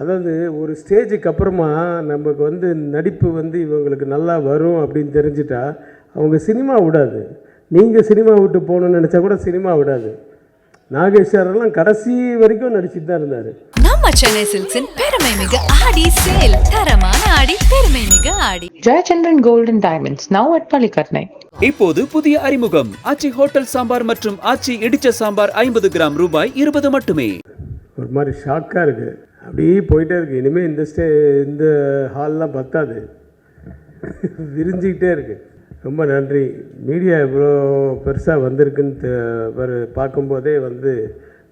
அதாவது ஒரு ஸ்டேஜுக்கு அப்புறமா நமக்கு வந்து நடிப்பு வந்து இவங்களுக்கு நல்லா வரும் அப்படின்னு தெரிஞ்சிட்டா அவங்க சினிமா விடாது. நீங்கள் சினிமா விட்டு போகணுன்னு நினச்சா கூட சினிமா விடாது. நாகேஷ் சாரெல்லாம் கடைசி வரைக்கும் நடிச்சுட்டு தான் இருந்தார். நம்ம சென்னை சில்க்ஸின் பெருமை மிகு ஆடி சேல், தரமான ஆடி, பெருமை மிகு ஆடி. Jayachandran golden diamonds now at Pallikaranai. இப்போது புதிய அறிமுகம் ஆச்சி ஹோட்டல் சாம்பார் மற்றும் ஆச்சி இடிச்ச சாம்பார் 50 கிராம் ரூபாய் 20 மட்டுமே. ஒரு மாதிரி ஷாக்காக இருக்குது. அப்படியே போயிட்டே இருக்குது. இனிமேல் இந்த ஹால்லாம் பத்தாது, விரிஞ்சிக்கிட்டே இருக்குது. ரொம்ப நன்றி. மீடியா இவ்வளோ பெருசாக வந்திருக்குன்னு பார்க்கும்போதே வந்து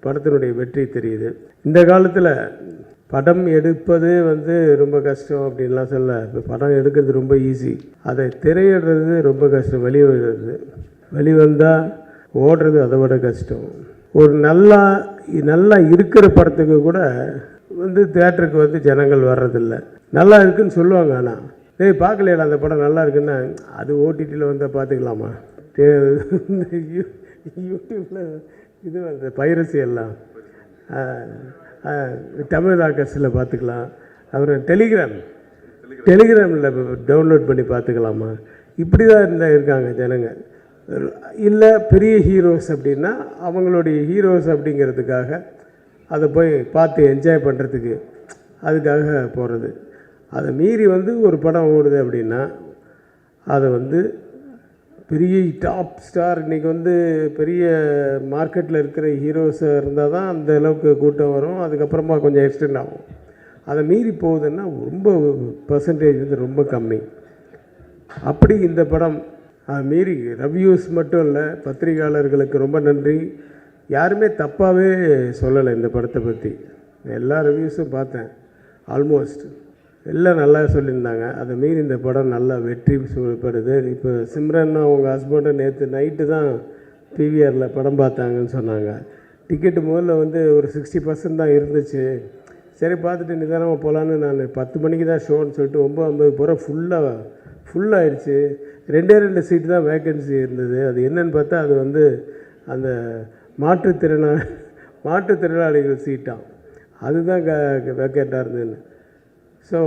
படத்தினுடைய வெற்றி தெரியுது. இந்த காலத்தில் படம் எடுப்பது வந்து ரொம்ப கஷ்டம் அப்படின்லாம் சொல்ல. இப்போ படம் எடுக்கிறது ரொம்ப ஈஸி, அதை திரையிடுறது ரொம்ப கஷ்டம். வெளிவந்தால் ஓடுறது அதை விட கஷ்டம். ஒரு நல்லா இருக்கிற படத்துக்கு கூட வந்து தேட்டருக்கு வந்து ஜனங்கள் வர்றதில்ல. நல்லா இருக்குதுன்னு சொல்லுவாங்க. ஆனால் பார்க்கலையா அந்த படம் நல்லா இருக்குன்னா அது ஓடிடியில் வந்தால் பார்த்துக்கலாமா, யூடியூப்பில் இது வந்து பைரசி எல்லாம் தமிழ் ராக்கர்ஸில் பார்த்துக்கலாம், அப்புறம் டெலிகிராமில் டவுன்லோட் பண்ணி பார்த்துக்கலாமா. இப்படி தான் இருக்காங்க ஜனங்க. இல்லை பெரிய ஹீரோஸ் அப்படின்னா அவங்களுடைய ஹீரோஸ் அப்படிங்கிறதுக்காக அதை போய் பார்த்து என்ஜாய் பண்ணுறதுக்கு அதுக்காக போகிறது. அதை மீறி வந்து ஒரு படம் ஓடுது அப்படின்னா அதை வந்து பெரிய டாப் ஸ்டார், இன்றைக்கி வந்து பெரிய மார்க்கெட்டில் இருக்கிற ஹீரோஸாக இருந்தால் தான் அந்த அளவுக்கு கூட்டம் வரும். அதுக்கப்புறமா கொஞ்சம் எக்ஸ்டெண்ட் ஆகும். அதை மீறி போகுதுன்னா ரொம்ப பர்சன்டேஜ் வந்து ரொம்ப கம்மி. அப்படி இந்த படம் அதை மீறி ரிவ்யூஸ் மட்டும் இல்லை, பத்திரிகையாளர்களுக்கு ரொம்ப நன்றி. யாருமே தப்பாகவே சொல்லலை இந்த படத்தை பற்றி. எல்லா ரிவ்யூஸும் பார்த்தேன், ஆல்மோஸ்ட் எல்லாம் நல்லா சொல்லியிருந்தாங்க. அதை மீறி இந்த படம் நல்லா வெற்றி சொல்லப்படுது. இப்போ சிம்ரன் அவங்க ஹஸ்பண்டும் நேற்று நைட்டு தான் பிவிஆரில் படம் பார்த்தாங்கன்னு சொன்னாங்க. டிக்கெட்டு முதல்ல வந்து ஒரு 60% தான் இருந்துச்சு. சரி பார்த்துட்டு நிதானமாக போகலான்னு நான் 10 மணிக்கு தான் ஷோன்னு சொல்லிட்டு 9:50 போகிற ஃபுல்லாகிடுச்சு. 2 சீட்டு தான் வேக்கன்சி இருந்தது. அது என்னன்னு பார்த்தா அது வந்து அந்த மாற்றுத்திறனாளிகள் சீட்டாம், அதுதான் வேக்கண்ட்டாக இருந்ததுன்னு. ஸோ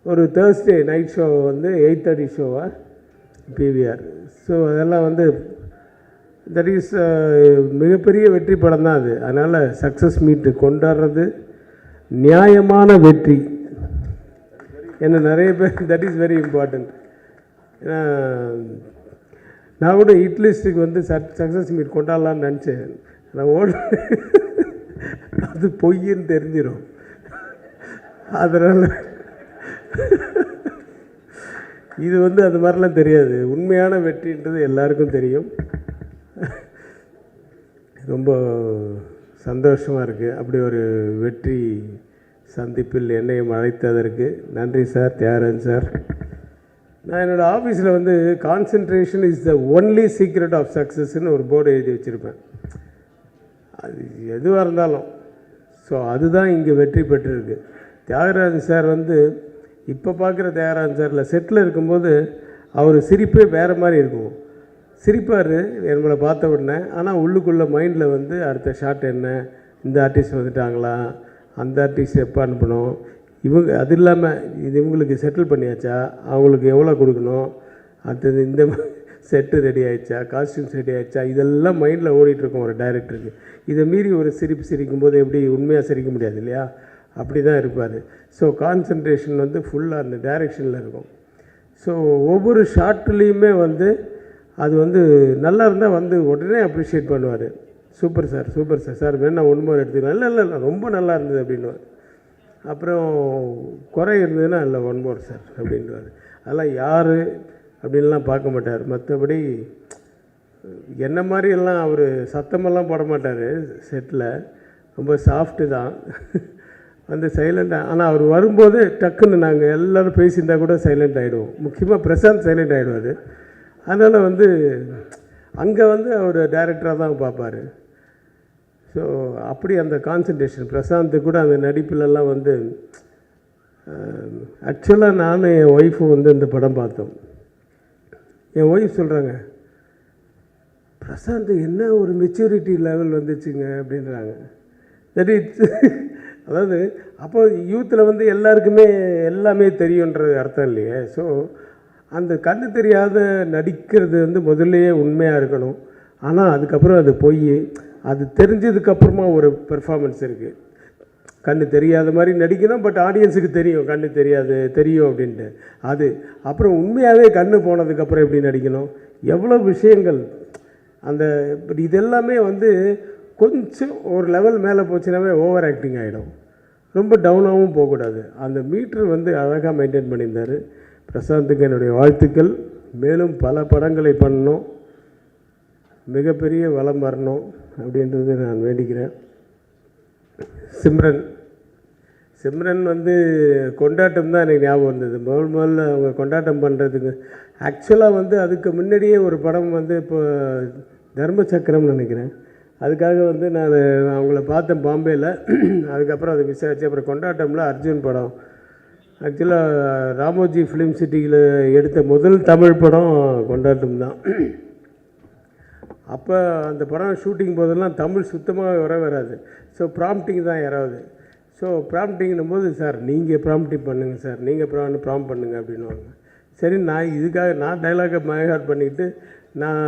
ஒரு தேர்ஸ்டே நைட் ஷோ வந்து 8:30 ஷோவா பிவிஆர். ஸோ அதெல்லாம் வந்து தட் இஸ் மிகப்பெரிய வெற்றி படம் தான் அது. அதனால் சக்ஸஸ் மீட்டு கொண்டாடுறது நியாயமான வெற்றி. ஏன்னா நிறைய பேர் தட் இஸ் வெரி இம்பார்ட்டண்ட். ஏன்னா நான் கூட இட்லிஸ்ட்டுக்கு வந்து சக்ஸஸ் மீட் கொண்டாடலான்னு நினச்சேன். நான் அது பொய்ன்னு தெரிஞ்சிடும். அதனால் இது வந்து அது மாதிரிலாம் தெரியாது. உண்மையான வெற்றின்றது எல்லாருக்கும் தெரியும். ரொம்ப சந்தோஷமாக இருக்குது. அப்படி ஒரு வெற்றி சந்திப்பில் என்னையும் அழைத்ததற்கு நன்றி சார், தியாகராஜன் சார். நான் என்னோடய ஆஃபீஸில் வந்து concentration is the only secret of சக்ஸஸ்ன்னு ஒரு போர்டு எழுதி வச்சுருப்பேன். அது எதுவாக இருந்தாலும். ஸோ அதுதான் இங்கே வெற்றி பெற்றிருக்கு. தியாகராஜன் சார் வந்து இப்போ பார்க்குற தியாகராஜன் சாரில் செட்டில் இருக்கும்போது அவர் சிரிப்பே வேறு மாதிரி இருக்கும். சிரிப்பார் நம்மளை பார்த்த உடனே. ஆனால் உள்ளுக்குள்ளே மைண்டில் வந்து அடுத்த ஷாட் என்ன, இந்த ஆர்டிஸ்ட் வந்துட்டாங்களா, அந்த ஆர்டிஸ்ட் எப்போ அனுப்பணும், அது இல்லாமல் இவங்களுக்கு செட்டில் பண்ணியாச்சா, அவங்களுக்கு எவ்வளோ கொடுக்கணும், அடுத்தது இந்த செட்டு ரெடி ஆகிடுச்சா, காஸ்டியூம்ஸ் ரெடி ஆகிடுச்சா, இதெல்லாம் மைண்டில் ஓடிட்டுருக்கோம் ஒரு டைரக்டருக்கு. இதை மீறி ஒரு சிரிக்கும்போது எப்படி உண்மையாக சிரிக்க முடியாது இல்லையா, அப்படி தான் இருப்பார். ஸோ கான்சன்ட்ரேஷன் வந்து ஃபுல்லாக அந்த டைரெக்ஷனில் இருக்கும். ஸோ ஒவ்வொரு ஷார்ட்லேயுமே வந்து அது வந்து நல்லா இருந்தால் வந்து உடனே அப்ரிஷியேட் பண்ணுவார். சூப்பர் சார் சார் வேணா ஒன்று மோர் எடுத்துக்கலாம், இல்லை ரொம்ப நல்லா இருந்தது அப்படின்வார். அப்புறம் குறை இருந்ததுன்னா இல்லை 1 more சார் அப்படின்வார். அதெல்லாம் யார் அப்படின்லாம் பார்க்க மாட்டார். மற்றபடி என்ன மாதிரியெல்லாம் அவர் சத்தமெல்லாம் போட மாட்டார் செட்டில். ரொம்ப சாஃப்ட்டு தான், வந்து சைலண்டாக. ஆனால் அவர் வரும்போது டக்குன்னு நாங்கள் எல்லோரும் பேசியிருந்தா கூட சைலண்ட் ஆகிடுவோம். முக்கியமாக பிரசாந்த் சைலண்ட் ஆகிடுவார். அதனால் வந்து அங்கே வந்து அவர் டைரக்டராக தான் பார்ப்பார். ஸோ அப்படி அந்த கான்சன்ட்ரேஷன் பிரசாந்த் கூட அந்த நடிப்புலலாம் வந்து ஆக்சுவலாக நானும் என் ஒய்ஃபும் வந்து இந்த படம் பார்த்தோம். என் ஒய்ஃப் சொல்கிறாங்க, பிரசாந்த் என்ன ஒரு மெச்சூரிட்டி லெவல் வந்துச்சுங்க அப்படின்றாங்க. தட் இட்ஸ் அதாவது அப்போ யூத்தில் வந்து எல்லாருக்குமே எல்லாமே தெரியுன்றது அர்த்தம் இல்லையே. ஸோ அந்த கண்ணு தெரியாத நடிக்கிறது வந்து முதல்லையே உண்மையாக இருக்கணும். ஆனால் அதுக்கப்புறம் அது பொய், அது தெரிஞ்சதுக்கப்புறமா ஒரு பெர்ஃபார்மன்ஸ் இருக்குது. கண்ணு தெரியாத மாதிரி நடிக்கணும், பட் ஆடியன்ஸுக்கு தெரியும் கண்ணு தெரியும் அப்படின்ட்டு. அது அப்புறம் உண்மையாகவே கண்ணு போனதுக்கப்புறம் எப்படி நடிக்கணும், எவ்வளோ விஷயங்கள் அந்த இதெல்லாமே வந்து கொஞ்சம் ஒரு லெவல் மேலே போச்சுனாவே ஓவர் ஆக்டிங் ஆகிடும். ரொம்ப டவுனாகவும் போகக்கூடாது. அந்த மீட்ரு வந்து அழகாக மெயின்டைன் பண்ணியிருந்தார். பிரசாந்துக்கு என்னுடைய வாழ்த்துக்கள். மேலும் பல படங்களை பண்ணணும், மிகப்பெரிய வளம் வரணும் அப்படின்றது நான் வேண்டிக்கிறேன். சிம்ரன் வந்து கொண்டாட்டம் தான் எனக்கு ஞாபகம் வந்தது. முதல்ல அவங்க கொண்டாட்டம் பண்ணுறதுக்கு ஆக்சுவலாக வந்து அதுக்கு முன்னாடியே ஒரு படம் வந்து இப்போ தர்ம சக்கரம்னு நினைக்கிறேன், அதுக்காக வந்து நான் அவங்கள பார்த்தேன் பாம்பேயில். அதுக்கப்புறம் அதை விசாரிச்சு அப்புறம் கொண்டாட்டமில் அர்ஜுன் படம். ஆக்சுவலாக ராமோஜி ஃபிலிம் சிட்டியில் எடுத்த முதல் தமிழ் படம் கொண்டாட்டம் தான். அப்போ அந்த படம் ஷூட்டிங் போதெல்லாம் தமிழ் சுத்தமாக வராது. ஸோ ப்ராம்ப்டிங் தான் யாராவது. ஸோ ப்ராம்ப்டிங்கும் போது, சார் நீங்கள் ப்ராம்ப்டிங் பண்ணுங்கள் சார், நீங்கள் ப்ராம்ப்ட் பண்ணுங்கள் அப்படின்வாங்க. சரி, நான் இதுக்காக நான் டைலாகை மைஹார்ட் பண்ணிக்கிட்டு நான்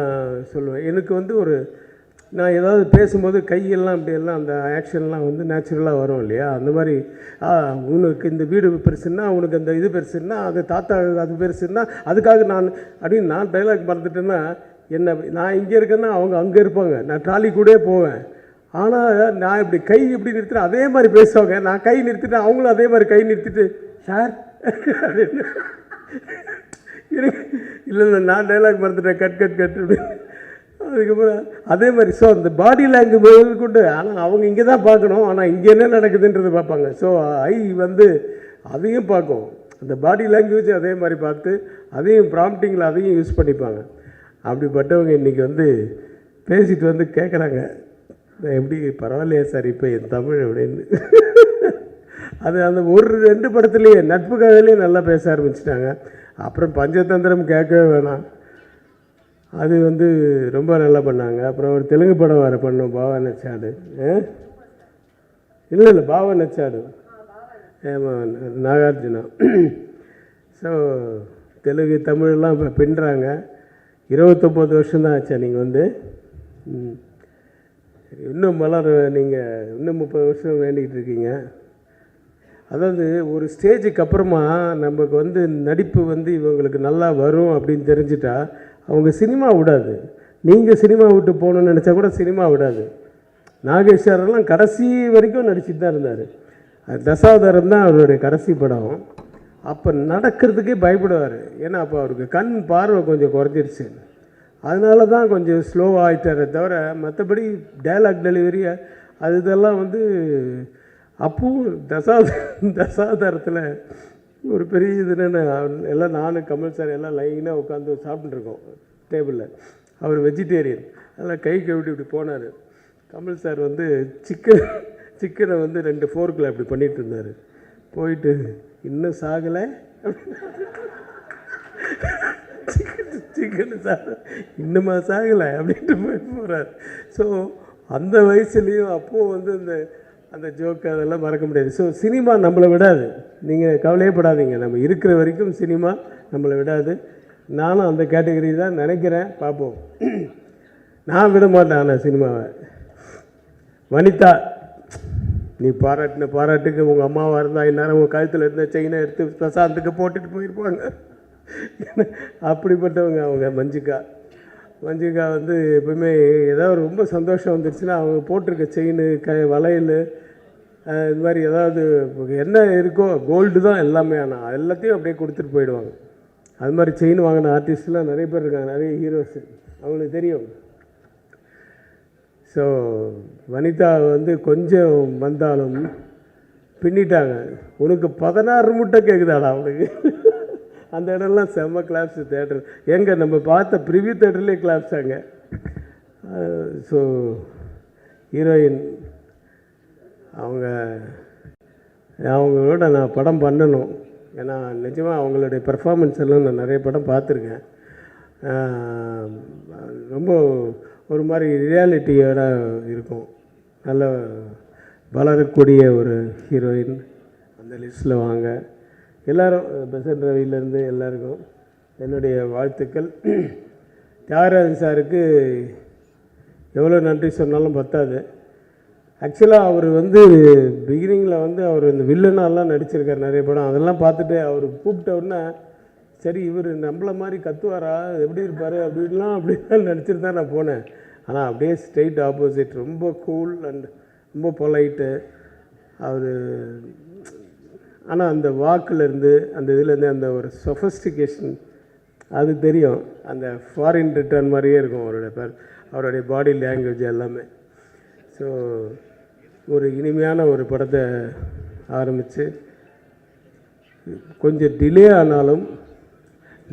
சொல்லுவேன். எனக்கு வந்து நான் ஏதாவது பேசும்போது கையெல்லாம் அப்படியெல்லாம் அந்த ஆக்ஷன்லாம் வந்து நேச்சுரலாக வரும் இல்லையா. அந்த மாதிரி உனக்கு இந்த வீடு பெருசுன்னா, உனக்கு அந்த இது பெருசுன்னா, அது தாத்தா அது பெருசுன்னா, அதுக்காக நான் டைலாக் மறந்துட்டேன்னா நான் இங்கே இருக்கேன்னா அவங்க அங்கே இருப்பாங்க, நான் ட்ராலி கூட போவேன். ஆனால் நான் இப்படி கை இப்படி நிறுத்திட்டு அதே மாதிரி பேசுவாங்க, நான் கை நிறுத்திட்டு அவங்களும் அதே மாதிரி கை நிறுத்திட்டு சார் அப்படின்னு. இல்லை நான் டைலாக் மறந்துட்டேன், கட் அப்படின்னு. அதுக்கப்புறம் அதே மாதிரி. ஸோ அந்த பாடி லாங்குவேஜ் கொண்டு, ஆனால் அவங்க இங்கே தான் பார்க்கணும், ஆனால் இங்கே என்ன நடக்குதுன்றது பார்ப்பாங்க. ஸோ ஐ வந்து அதையும் பார்க்கும், அந்த பாடி லாங்குவேஜ் அதே மாதிரி பார்த்து அதையும் ப்ராம்ப்டிங்கில் அதையும் யூஸ் பண்ணிப்பாங்க. அப்படிப்பட்டவங்க இன்றைக்கி வந்து பேசிட்டு வந்து கேட்குறாங்க, எப்படி பரவாயில்லையா சார் இப்போ என் தமிழ் அப்படின்னு. அது அந்த ஒரு 2 படத்துலேயே நட்புக்காகலேயே நல்லா பேச ஆரம்பிச்சிட்டாங்க. அப்புறம் பஞ்சதந்திரம் கேட்கவே வேணாம், அது வந்து ரொம்ப நல்லா பண்ணாங்க. அப்புறம் ஒரு தெலுங்கு படம் வேறு பண்ணோம், பாவா நச்சாடு. இல்லை பாவா நச்சாடு, நாகார்ஜுனா. ஸோ தெலுங்கு தமிழ்லாம் இப்போ பின்னுறாங்க. 29 வருஷம்தான் ஆச்சா நீங்கள் வந்து? இன்னும் நீங்கள் இன்னும் 30 வருஷம் வேண்டிகிட்டு இருக்கீங்க. அதாவது ஒரு ஸ்டேஜுக்கு அப்புறமா நமக்கு வந்து நடிப்பு வந்து இவங்களுக்கு நல்லா வரும் அப்படின்னு தெரிஞ்சிட்டா அவங்க சினிமா விடாது. நீங்கள் சினிமா விட்டு போகணுன்னு நினச்சா கூட சினிமா விடாது. நாகேஸ்வரெல்லாம் கடைசி வரைக்கும் நடிச்சுட்டு தான் இருந்தார். தசாவதாரம் தான் அவருடைய கடைசி படம். அப்போ நடக்கிறதுக்கே பயப்படுவார், ஏன்னா அப்போ அவருக்கு கண் பார்வை கொஞ்சம் குறைஞ்சிருச்சு. அதனால தான் கொஞ்சம் ஸ்லோவாக ஆகிட்டாரே தவிர, மற்றபடி டைலாக் டெலிவரி அது இதெல்லாம் வந்து அப்பவும் தசாவதாரத்தில் ஒரு பெரிய இது என்னென்ன, எல்லாம் நானும் கமல் சார் எல்லாம் லைனாக உட்காந்து சாப்பிட்டுருக்கோம் டேபிளில். அவர் வெஜிடேரியன், அதெல்லாம் கை கழுவிட்டு இப்படி போனார். கமல் சார் வந்து சிக்கனை வந்து 2 ஃபோர்க்கில் அப்படி பண்ணிகிட்டு இருந்தார். போயிட்டு இன்னும் சாகலை சிக்கன் இன்னுமா சாகலை அப்படின்ட்டு போகிறார். ஸோ அந்த வயசுலேயும் அப்போது வந்து அந்த ஜோக்கு அதெல்லாம் மறக்க முடியாது. ஸோ சினிமா நம்மளை விடாது, நீங்கள் கவலையே படாதீங்க. நம்ம இருக்கிற வரைக்கும் சினிமா நம்மளை விடாது. நானும் அந்த கேட்டகரி தான் நினைக்கிறேன், பார்ப்போம். நான் விட மாட்டேன். ஆனால் சினிமாவை வனிதா, நீ பாராட்டுக்கு உங்கள் அம்மாவாக இருந்தால் இந்நேரம் உங்கள் கழுத்தில் இருந்த செயினை எடுத்து பிரசாந்துக்கு போட்டுட்டு போயிருப்பாங்க. அப்படிப்பட்டவங்க அவங்க. மஞ்சிகா வந்து எப்பவுமே ஏதாவது ரொம்ப சந்தோஷம் வந்துடுச்சுன்னா அவங்க போட்டிருக்க செயின் வளையல் இது மாதிரி ஏதாவது என்ன இருக்கோ, கோல்டு தான் எல்லாமே, ஆனால் எல்லாத்தையும் அப்படியே கொடுத்துட்டு போயிடுவாங்க. அது மாதிரி செயின் வாங்கின ஆர்டிஸ்ட்லாம் நிறைய பேர் இருக்காங்க, நிறைய ஹீரோஸ், அவங்களுக்கு தெரியும். ஸோ வனிதா வந்து கொஞ்சம் வந்தாலும் பின்னிட்டாங்க. உனக்கு 16 முட்டை கேட்குதாடா அவனுக்கு. அந்த இடம்லாம் செம்ம கிளாப்ஸ் தேட்டர். எங்கே நம்ம பார்த்த ப்ரிவியூ தேட்டர்லேயே கிளாப்ஸ் அங்கே. ஸோ ஹீரோயின் அவங்களோட நான் படம் பண்ணணும். ஏன்னா நிஜமாக அவங்களுடைய பெர்ஃபார்மன்ஸ் எல்லாம் நான் நிறைய படம் பார்த்துருக்கேன். ரொம்ப ஒரு மாதிரி ரியாலிட்டியோட இருக்கும். நல்ல வளரக்கூடிய ஒரு ஹீரோயின் அந்த லிஸ்ட்டில் வாங்க. எல்லோரும் பெசன்ட் ரவியிலேருந்து எல்லாருக்கும் என்னுடைய வாழ்த்துக்கள். தியாகராஜன் சாருக்கு எவ்வளோ நன்றி சொன்னாலும் பத்தாது. ஆக்சுவலாக அவர் பிகினிங்கில் அவர் இந்த வில்லனாலாம் நடிச்சிருக்கார் நிறைய படம். அதெல்லாம் பார்த்துட்டு அவர் கூப்பிட்டவுடனே சரி இவர் நம்மளை மாதிரி கத்துவாரா, எப்படி இருப்பார் அப்படிலாம் நடிச்சிட்டு தான் நான் போனேன். ஆனால் அப்படியே ஸ்ட்ரெயிட் ஆப்போசிட், ரொம்ப கூல் அண்ட் ரொம்ப பொலைட்டு அவர். ஆனால் அந்த வாக்குலேருந்து அந்த இதுலேருந்து அந்த ஒரு சொஃபஸ்டிகேஷன் அது தெரியும். அந்த ஃபாரின் ரிட்டர்ன் மாதிரியே இருக்கும் அவருடைய பாடி லாங்குவேஜ் எல்லாமே. ஸோ ஒரு இனிமையான ஒரு படத்தை ஆரம்பித்து கொஞ்சம் டிலே ஆனாலும்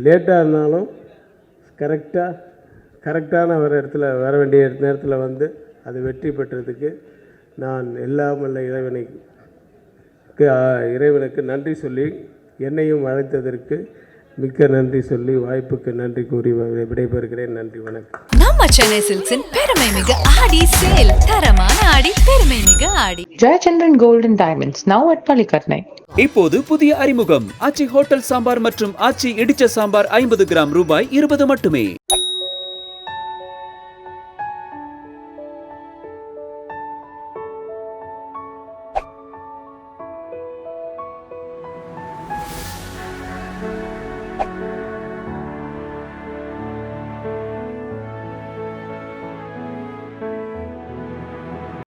லேட்டாக இருந்தாலும் கரெக்டான வர வேண்டிய நேரத்தில் அது வெற்றி பெற்றதுக்கு நான் எல்லாம் வல்ல இறைவனுக்கு நன்றி சொல்லி, என்னையும் அழைத்ததற்கு மிக்க நன்றி சொல்லி, வாய்ப்புக்கு நன்றி கூறி விடைபெறுகிறேன். நன்றி, வணக்கம். நம்ம சென்னை சில்க்ஸின் பெருமை மிகு ஆடி சேல். தரமான ஆடி, பெருமை மிகு ஆடி. Jayachandran Gold and Diamonds, now at Palikatnai. இப்போது புதிய அறிமுகம் ஆச்சி ஹோட்டல் சாம்பார் மற்றும் ஆச்சி இடிச்ச சாம்பார் 50 கிராம் ரூபாய் 20 மட்டுமே.